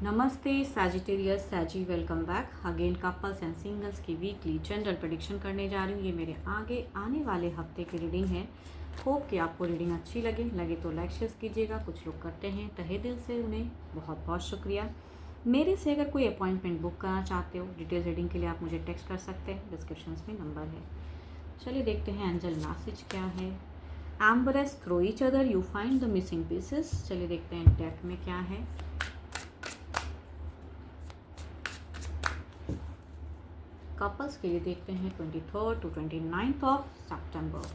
नमस्ते Sagittarius Sagi, welcome back again. Couples and singles की weekly general prediction करने जा रही हूँ। ये मेरे आगे आने वाले हफ्ते की रीडिंग है। होप कि आपको रीडिंग अच्छी लगे तो लाइक शेयर कीजिएगा। कुछ लोग करते हैं, तहे दिल से उन्हें बहुत बहुत शुक्रिया। मेरे से अगर कोई अपॉइंटमेंट बुक करना चाहते हो, डिटेल रीडिंग के लिए आप मुझे टेक्स्ट कर सकते हैं, डिस्क्रिप्शन में नंबर है। चलिए देखते हैं एंजल मैसेज क्या है। Embrace through each other, you find the missing pieces. चलिए देखते हैं डेक में क्या है। कपल्स के लिए देखते हैं 23 to 29 ऑफ सितंबर।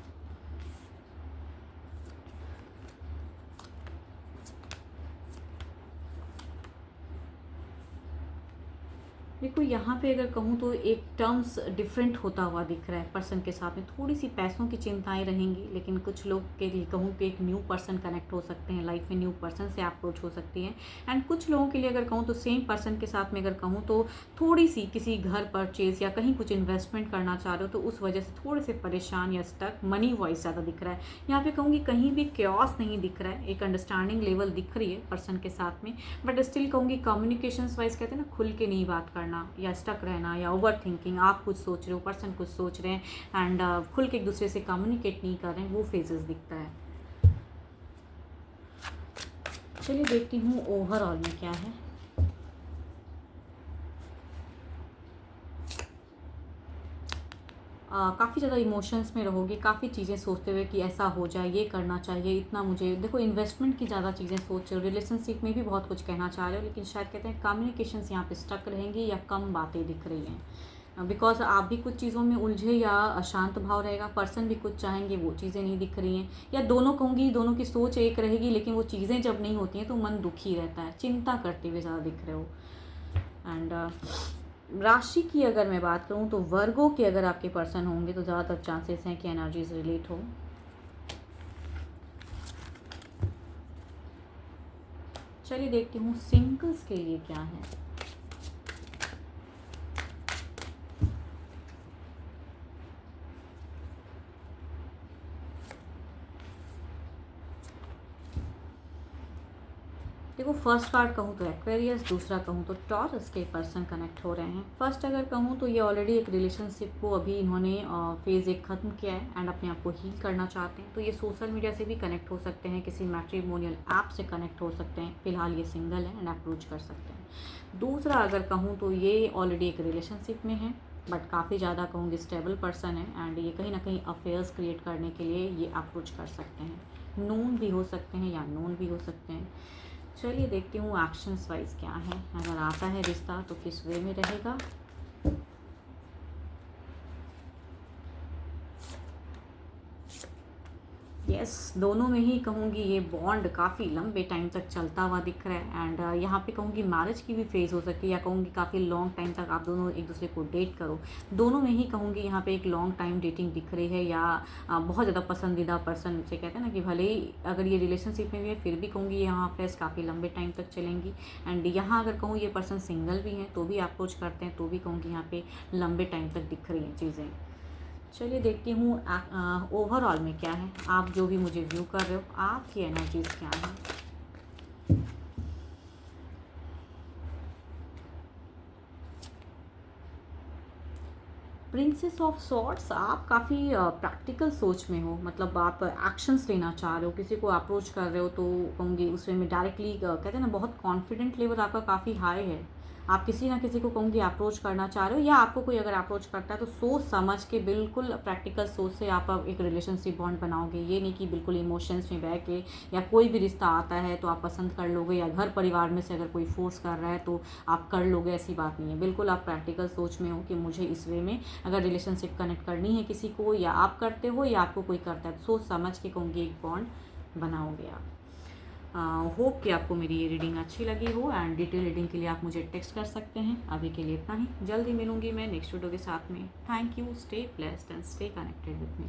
देखो यहाँ पे अगर कहूँ तो एक टर्म्स डिफरेंट होता हुआ दिख रहा है। पर्सन के साथ में थोड़ी सी पैसों की चिंताएं रहेंगी, लेकिन कुछ लोग के लिए कहूँ कि एक न्यू पर्सन कनेक्ट हो सकते हैं, लाइफ में न्यू पर्सन से अप्रोच हो सकती है। एंड कुछ लोगों के लिए अगर कहूँ तो सेम पर्सन के साथ में अगर कहूँ तो थोड़ी सी किसी घर परचेज या कहीं कुछ इन्वेस्टमेंट करना चाह रहे हो तो उस वजह से थोड़े से परेशान या स्टक मनी वाइज ज़्यादा दिख रहा है। यहाँ पे कहूँगी कहीं भी क्योस नहीं दिख रहा है, एक अंडरस्टैंडिंग लेवल दिख रही है पर्सन के साथ में। बट स्टिल कहूँगी कम्युनिकेशन वाइज कहते हैं ना, खुल के नहीं बात करना या स्टक रहना या ओवर थिंकिंग, आप कुछ सोच रहे हो, पर्सन कुछ सोच रहे हैं एंड खुल के एक दूसरे से कम्युनिकेट नहीं कर रहे हैं, वो फेजेस दिखता है। चलिए देखती हूँ ओवरऑल में क्या है। काफ़ी ज़्यादा इमोशंस में रहोगे, काफ़ी चीज़ें सोचते हुए कि ऐसा हो जाए, ये करना चाहिए, इतना मुझे देखो इन्वेस्टमेंट की ज़्यादा चीज़ें सोच रहे हो। रिलेशनशिप में भी बहुत कुछ कहना चाह रहे हो, लेकिन शायद कहते हैं कम्युनिकेशंस यहाँ पे स्टक रहेंगी या कम बातें दिख रही हैं। बिकॉज आप भी कुछ चीज़ों में उलझे या अशांत भाव रहेगा, पर्सन भी कुछ चाहेंगे, वो चीज़ें नहीं दिख रही हैं। या दोनों कहूँगी, दोनों की सोच एक रहेगी, लेकिन वो चीज़ें जब नहीं होती हैं तो मन दुखी रहता है, चिंता करते हुए ज़्यादा दिख रहे हो। एंड राशि की अगर मैं बात करूं तो वर्गो के अगर आपके पर्सन होंगे तो ज़्यादातर चांसेस हैं कि एनर्जीज रिलेट हो। चलिए देखती हूँ सिंगल्स के लिए क्या है। देखो फर्स्ट कार्ड कहूँ तो एक्वेरियस, दूसरा कहूँ तो टॉरस के पर्सन कनेक्ट हो रहे हैं। फर्स्ट अगर कहूँ तो ये ऑलरेडी एक रिलेशनशिप को अभी इन्होंने फेज़ एक ख़त्म किया है एंड अपने आप को हील करना चाहते हैं। तो ये सोशल मीडिया से भी कनेक्ट हो सकते हैं, किसी मैट्रिमोनियल ऐप से कनेक्ट हो सकते हैं। फिलहाल ये सिंगल है एंड अप्रोच कर सकते हैं। दूसरा अगर कहूँ तो ये ऑलरेडी एक रिलेशनशिप में है, बट काफ़ी ज़्यादा कहूँगी स्टेबल पर्सन है एंड ये कहीं ना कहीं अफेयर्स क्रिएट करने के लिए ये अप्रोच कर सकते हैं। नोन भी हो सकते हैं या नोन भी हो सकते हैं। चलिए देखती हूँ एक्शंस वाइज क्या है। अगर आता है रिश्ता तो किस वे में रहेगा। यस, दोनों में ही कहूँगी ये बॉन्ड काफ़ी लंबे टाइम तक चलता हुआ दिख रहा है एंड यहाँ पे कहूँगी मैरिज की भी फेज़ हो सकती है, या कहूँगी काफ़ी लॉन्ग टाइम तक आप दोनों एक दूसरे को डेट करो। दोनों में ही कहूँगी यहाँ पे एक लॉन्ग टाइम डेटिंग दिख रही है, या बहुत ज़्यादा पसंदीदा पर्सन से कहते हैं ना कि भले ही अगर ये रिलेशनशिप में भी है फिर भी कहूँगी यहाँ अफेयर्स काफ़ी लंबे टाइम तक चलेंगी। एंड यहाँ अगर कहूँ ये पर्सन सिंगल भी हैं तो भी अप्रोच करते हैं, तो भी कहूँगी यहाँ पे लंबे टाइम तक दिख रही हैं चीज़ें। चलिए देखती हूँ ओवरऑल में क्या है। आप जो भी मुझे व्यू कर रहे हो, आपकी एनर्जीज क्या है। प्रिंसेस ऑफ सॉर्ट्स, आप काफ़ी प्रैक्टिकल सोच में हो, मतलब आप एक्शंस लेना चाह रहे हो, किसी को अप्रोच कर रहे हो तो कहूँगी उसमें में डायरेक्टली कहते हैं ना, बहुत कॉन्फिडेंट लेवल आपका काफ़ी हाई है। आप किसी ना किसी को कहूँगी अप्रोच करना चाह रहे हो, या आपको कोई अगर अप्रोच करता है तो सोच समझ के बिल्कुल प्रैक्टिकल सोच से आप एक रिलेशनशिप बॉन्ड बनाओगे। ये नहीं कि बिल्कुल इमोशंस में बह के, या कोई भी रिश्ता आता है तो आप पसंद कर लोगे, या घर परिवार में से अगर कोई फोर्स कर रहा है तो आप कर लोगे, ऐसी बात नहीं है। बिल्कुल आप प्रैक्टिकल सोच में हो कि मुझे इस वे में अगर रिलेशनशिप कनेक्ट करनी है किसी को, या आप करते हो या आपको कोई करता है, तो सोच समझ के कहूँगी एक बॉन्ड बनाओगे आप। होप कि आपको मेरी ये रीडिंग अच्छी लगी हो एंड डिटेल रीडिंग के लिए आप मुझे टेक्स्ट कर सकते हैं। अभी के लिए इतना ही, जल्दी मिलूंगी मैं नेक्स्ट वीडियो के साथ में। Thank you, stay blessed and stay connected with me.